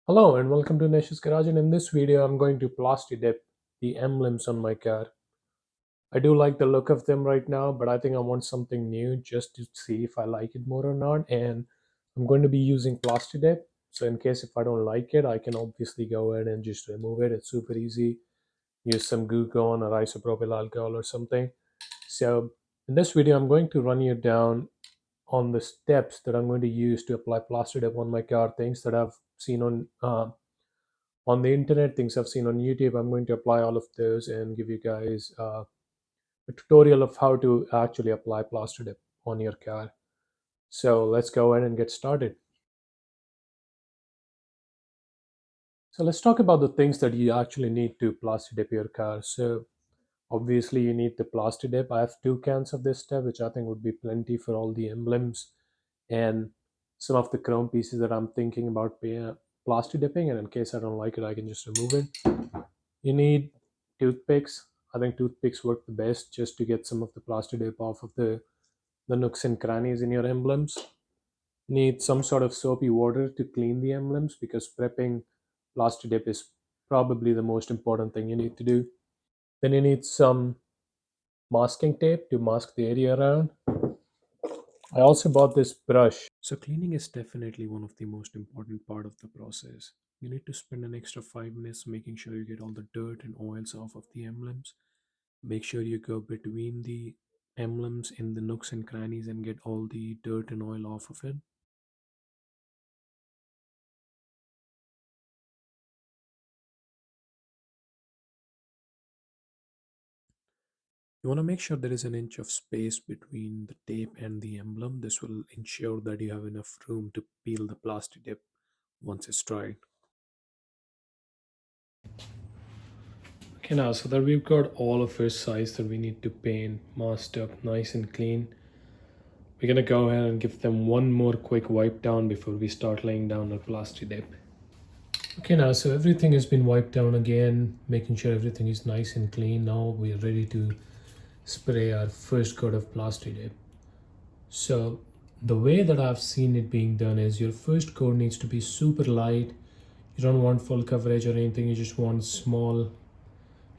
Hello and welcome to Nash's Garage, and in this video I'm going to PLASTIDIP the emblems on my car. I do like the look of them right now, but I think I want something new just to see if I like it more or not, and I'm going to be using PLASTIDIP. So in case if I don't like it, I can obviously go ahead and just remove it. It's super easy. Use some Goo Gone or isopropyl alcohol or something. So in this video I'm going to run you down on the steps that I'm going to use to apply PLASTIDIP on my car, things that I've seen on the internet, things I've seen on YouTube. I'm going to apply all of those and give you guys a tutorial of how to actually apply plaster dip on your car. So let's go ahead and get started. So let's talk about the things that you actually need to plaster dip your car. So obviously you need the plaster dip. I have 2 cans of this stuff, which I think would be plenty for all the emblems and some of the chrome pieces that I'm thinking about plaster dipping. And in case I don't like it, I can just remove it. You need toothpicks. I think toothpicks work the best just to get some of the plastic dip off of the nooks and crannies in your emblems. You need some sort of soapy water to clean the emblems because prepping plastic dip is probably the most important thing you need to do. Then you need some masking tape to mask the area around. I also bought this brush. So cleaning is definitely one of the most important part of the process. You need to spend an extra 5 minutes making sure you get all the dirt and oils off of the emblems. Make sure you go between the emblems in the nooks and crannies and get all the dirt and oil off of it. You want to make sure there is an inch of space between the tape and the emblem. This will ensure that you have enough room to peel the plastic dip once it's dried. Okay, now so that we've got all of our sides that we need to paint masked up nice and clean, we're gonna go ahead and give them one more quick wipe down before we start laying down our plastic dip. Okay, now so everything has been wiped down again, making sure everything is nice and clean. Now we are ready to spray our first coat of plastic dip. So the way that I've seen it being done is your first coat needs to be super light. You don't want full coverage or anything, you just want small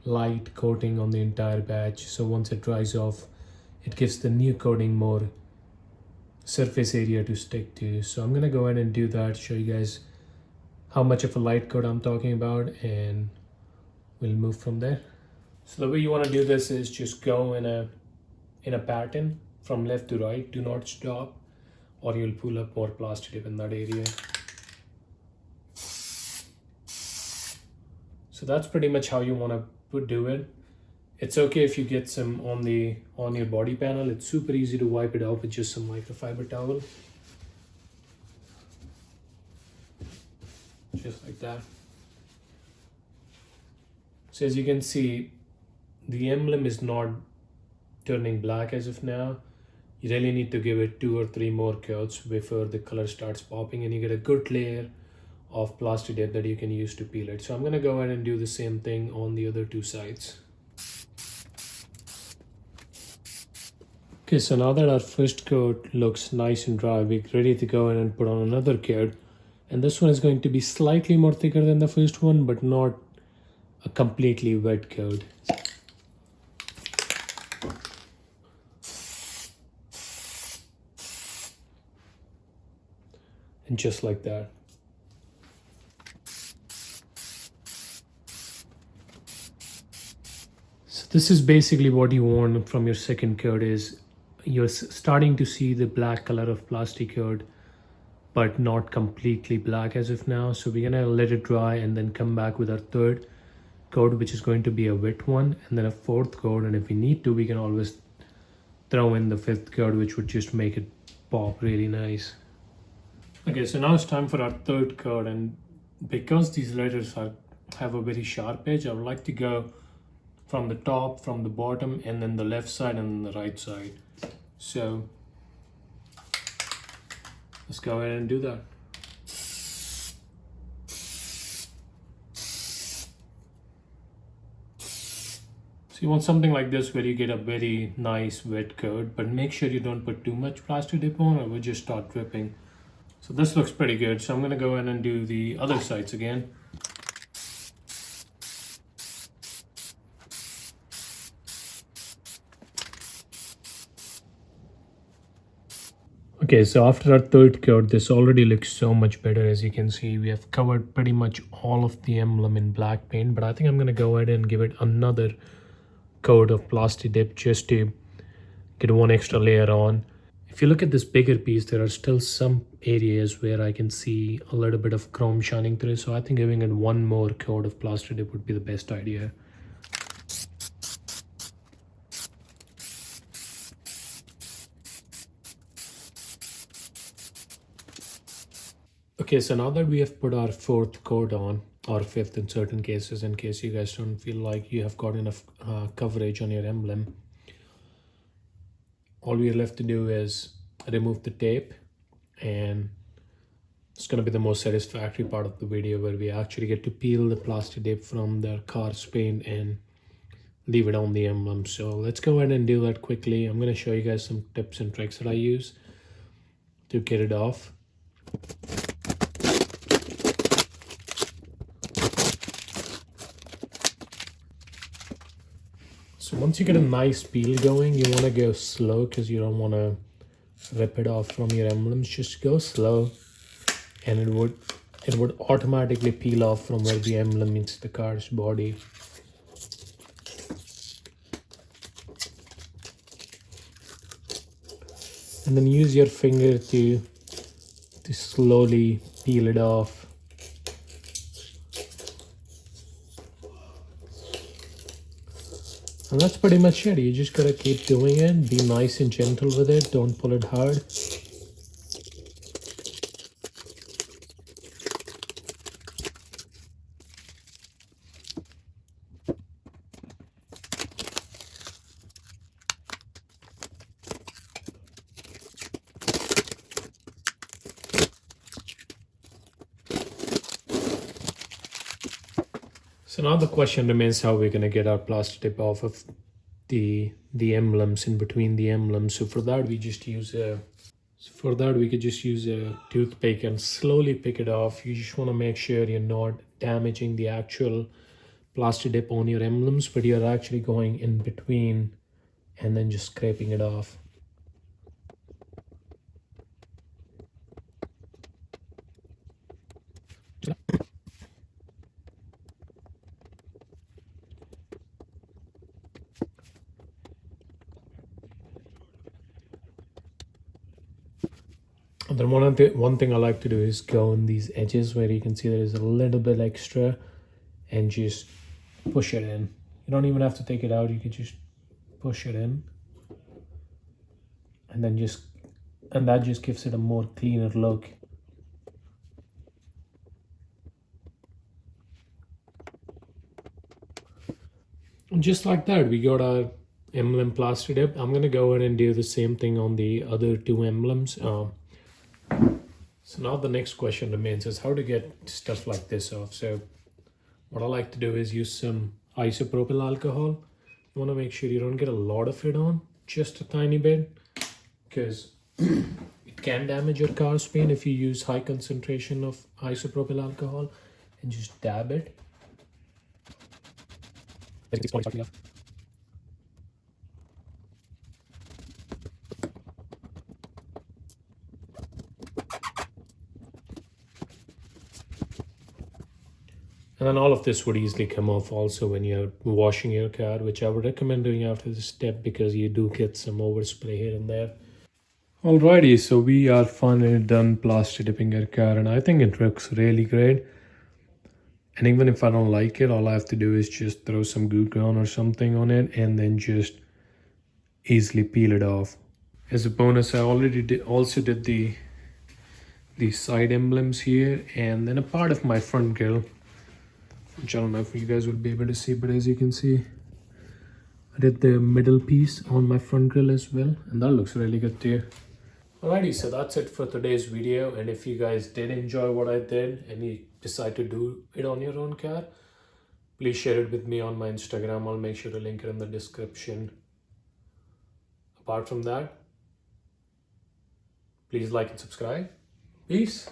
light coating on the entire batch. So once it dries off, it gives the new coating more surface area to stick to. So I'm gonna go ahead and do that, show you guys how much of a light coat I'm talking about, and we'll move from there. So the way you want to do this is just go in a pattern from left to right. Do not stop or you'll pull up more plastic dip in that area. So that's pretty much how you want to do it. It's okay if you get some on your body panel. It's super easy to wipe it out with just some microfiber towel. Just like that. So as you can see, the emblem is not turning black as of now. You really need to give it 2 or 3 more coats before the color starts popping and you get a good layer of plastic dip that you can use to peel it. So I'm going to go ahead and do the same thing on the other 2 sides. Okay, so now that our first coat looks nice and dry, we're ready to go in and put on another coat. And this one is going to be slightly more thicker than the first one, but not a completely wet coat. And just like that. So this is basically what you want from your second coat is you're starting to see the black color of plastic coat, but not completely black as of now. So we're gonna let it dry and then come back with our third coat, which is going to be a wet one, and then a fourth coat. And if we need to, we can always throw in the fifth coat, which would just make it pop really nice. Okay, so now it's time for our third coat, and because these letters have a very sharp edge, I would like to go from the top, from the bottom, and then the left side and then the right side. So let's go ahead and do that. So you want something like this where you get a very nice wet coat, but make sure you don't put too much plastic dip on or it will just start dripping. So this looks pretty good. So I'm going to go in and do the other sides again. Okay, so after our third coat, this already looks so much better. As you can see, we have covered pretty much all of the emblem in black paint, but I think I'm going to go ahead and give it another coat of PLASTIDIP just to get one extra layer on. If you look at this bigger piece, there are still some areas where I can see a little bit of chrome shining through, so I think giving it one more coat of PLASTIDIP would be the best idea. Okay, so now that we have put our fourth coat on, or fifth in certain cases, in case you guys don't feel like you have got enough coverage on your emblem, all we are left to do is remove the tape, and it's going to be the most satisfactory part of the video where we actually get to peel the PLASTIDIP from the car's paint and leave it on the emblem. So let's go ahead and do that quickly. I'm going to show you guys some tips and tricks that I use to get it off. So once you get a nice peel going, you want to go slow because you don't want to rip it off from your emblems. Just go slow, and it would automatically peel off from where the emblem meets the car's body. And then use your finger to slowly peel it off. And that's pretty much it. You just gotta keep doing it. Be nice and gentle with it. Don't pull it hard. So now the question remains how we're gonna get our PLASTIDIP off of the emblems, in between the emblems. So for that we just use a we could just use a toothpick and slowly pick it off. You just want to make sure you're not damaging the actual PLASTIDIP on your emblems, but you're actually going in between and then just scraping it off. And then one thing I like to do is go on these edges where you can see there is a little bit extra, and just push it in. You don't even have to take it out. You can just push it in, and then that just gives it a more cleaner look. And just like that, we got our emblem PLASTIDIP. I'm gonna go ahead and do the same thing on the other two emblems. So now the next question remains is how to get stuff like this off. So what I like to do is use some isopropyl alcohol. You want to make sure you don't get a lot of it on, just a tiny bit, because it can damage your car's paint if you use high concentration of isopropyl alcohol, and just dab it. And then all of this would easily come off also when you're washing your car, which I would recommend doing after this step because you do get some overspray here and there. Alrighty, so we are finally done PLASTIDIPing our car, and I think it looks really great. And even if I don't like it, all I have to do is just throw some glue gun or something on it and then just easily peel it off. As a bonus, I already also did the side emblems here, and then a part of my front grille, which I don't know if you guys would be able to see, but as you can see, I did the middle piece on my front grille as well, and that looks really good too. Alrighty, so that's it for today's video, and if you guys did enjoy what I did and you decide to do it on your own car, please share it with me on my Instagram. I'll make sure to link it in the description. Apart from that, please like and subscribe. Peace.